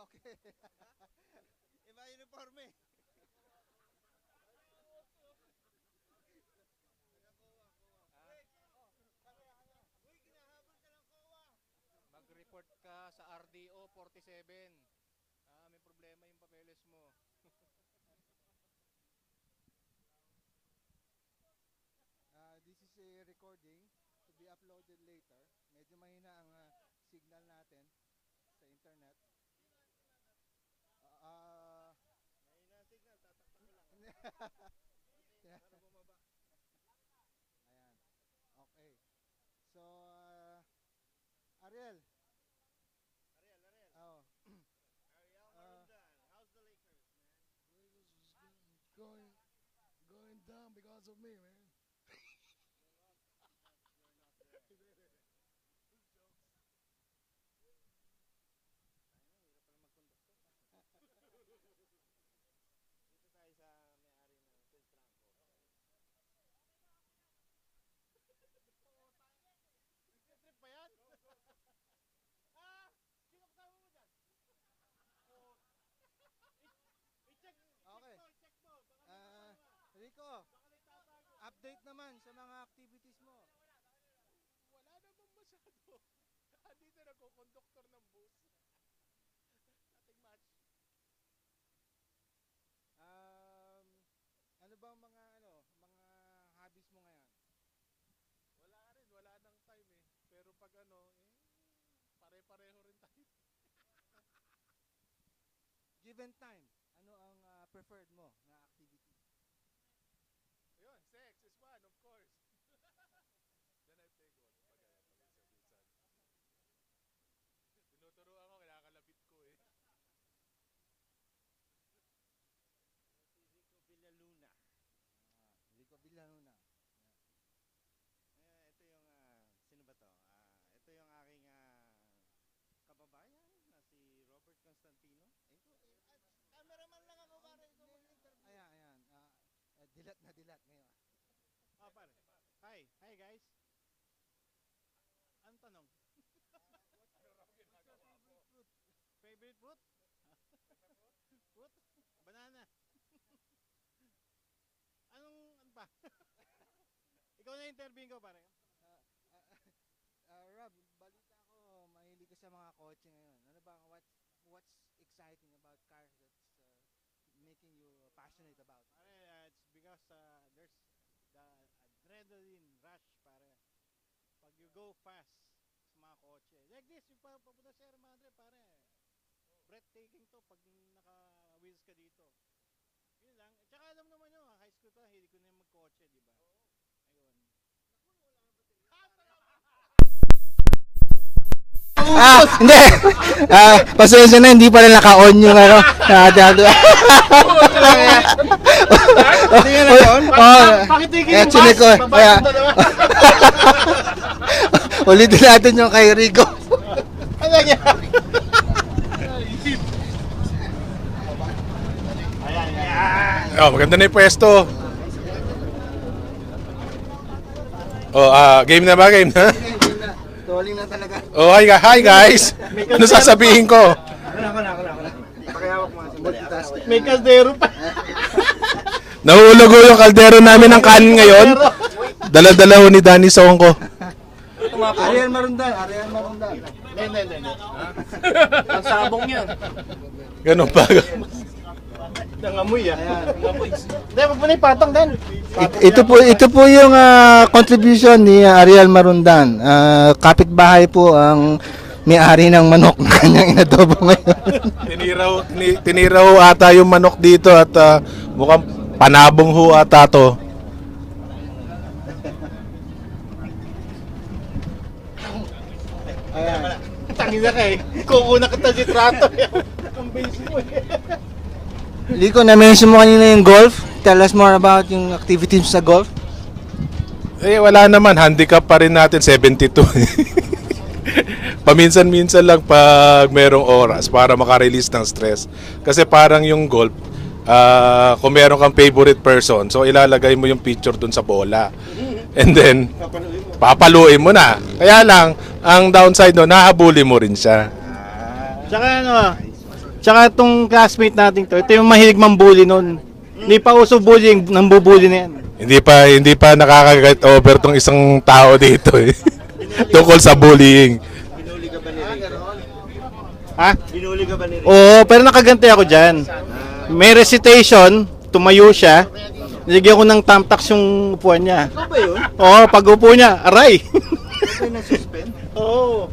Okay. Iba uniforme. Mag-report ka sa RDO 47. May problema yung papeles mo. This is a recording to be uploaded later. Medyo mahina ang signal natin sa internet. Uh, Mahina signal, tatakpan ko lang. Yeah. Para bumaba. Ayan. Okay. So, Ariel. Ariel. Oh. Ariel Marundan. How's the Lakers, man? Going down because of me, man. Dito tayo sa may-ari ng Phil Franco. Trip pa yan? Sino kasama mo dyan? I-check Okay. check mo. Baka may Ah, kasama. Rico, Baka may tatago. update naman sa mga activities mo. Wala naman masyado. Andito nagko-conductor ng bus. Nothing much. Ano bang mga hobbies mo ngayon? Wala nang time eh. Pero pag pare-pareho rin tayo. Given time, ano ang preferred mo na activity? Ayun, sex is one, of course. Then I play golf paminsan-minsan. Tinuturuan ko, kinakalabit ko eh. Si Rico Villaluna. Rico Villaluna. Ito yung, sino ba to? Ito yung aking kababayan na si Robert Constantino. Cameraman lang ako para ikaw mag-interview. Ayan. Dilat na dilat ngayon. Pare. Hi guys. Anong tanong? Favorite fruit? Fruit? Banana. Ano ba? Ikaw na interviewin ko, pare. Rob, balita ko mahilig ka sa mga kotse ngayon. Ano ba what's exciting about cars that's making you passionate about it? Pare, it's because there's the adrenaline rush, pare. Pag you go fast sa mga kotse. Like this, yung papunta sa Sierra Madre, pare. Breathtaking to pag naka-wheels ka dito. Yun lang. Tsaka alam naman nyo, high school pa, hindi ko na yung magkotse, di ba? Ayun. Hindi. Pasensya na, hindi pala naka-on yung Hindi nga naka-on? Pakitigil yung Actually bus, ko, babae ko dalawa. ulitin natin yung kay Rico. Ano yan? Oh, maganda na yung pwesto. Game na ba? Game na? Tolling na talaga. Oh, hi guys. Ano sasabihin ko? Pakihawak mo. Multitasking. May kaldero pa. Nahulog ko yung kaldero namin ng kanin ngayon. Dala-dala ho ni Danny Songko. Ariel Marundan. Hindi. Ang sabong yan. Ganun pa. Nangamoy Nangamoy. Hindi, wag mo na yung patong din. Ito po yung contribution ni Ariel Marundan. Kapitbahay po ang may-ari ng manok na kanyang inadobo ngayon. Tiniraw ata yung manok dito at mukhang panabong ho ata to. Tangina ka eh. Kukuna kita si Trato. Ang base mo eh. Lico, na-mention mo kanina yung golf. Tell us more about yung activities sa golf. Wala naman. Handicap pa rin natin, 72. Paminsan-minsan lang pag merong oras para makarelease ng stress. Kasi parang yung golf, kung meron kang favorite person, so ilalagay mo yung picture dun sa bola. And then, papaluin mo na. Kaya lang, ang downside no, nahabuli mo rin siya. Tsaka Tsaka itong classmate natin to, ito yung mahilig mambully nun. Hindi pa uso bullying, nambubully na yan. Hindi pa nakaka-get over tong isang tao dito eh. Tungkol sa bullying. Ha? Binuli ka ba ni Rick? Oo, pero nakagante ako dyan. May recitation, tumayo siya. Nilagyan ko ng thumbtacks yung upuan niya. Ano ba yun? Oo, pag upo niya, aray! Ano ba na-suspend? Oo.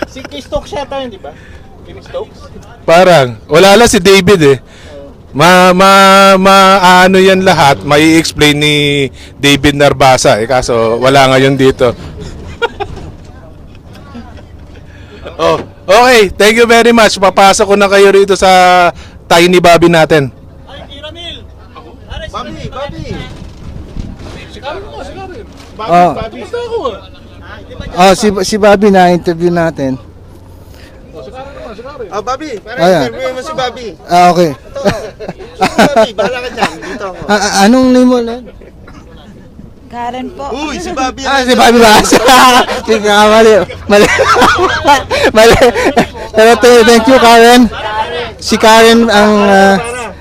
Si Stokes siya tayo, di ba? Kim Stokes? Parang, wala lang si David eh. Ano yan lahat, mai explain ni David Narbasa eh, kaso wala ngayon dito. Oh, okay, thank you very much. Papasok ko na kayo rito sa Tiny Bobby natin. Si Bobby na interview natin. Bobby, Ayan. interview mo si Bobby. Okay. Bobby, bahala ka dyan. Dito ako. Anong name mo lang? Karen po. Uy, si Bobby. Si Bobby ba? Mali. Mali. Pero thank you, Karen. Si Karen ang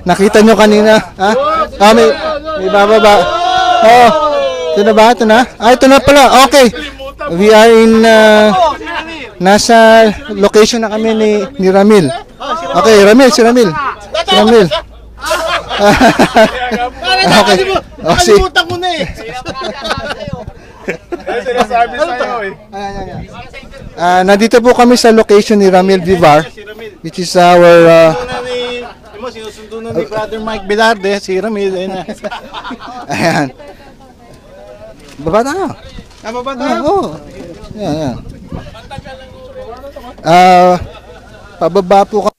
nakita nyo kanina. Ha? May bababa. Oh, ito na ba? Ito na? Ito na pala. Okay. We are in nasa location na kami ni Ramil. Okay, Ramil. Si Ramil. Okay. Nakalimutan ko na eh. Sinasabi sa'yo eh. Nandito po kami sa location ni Ramil Vivar, which is our Sinusundo na ni Brother Mike Bilarde, si Ramil. ayan. Baba tayo. Baba Oo. Yan. Pababa po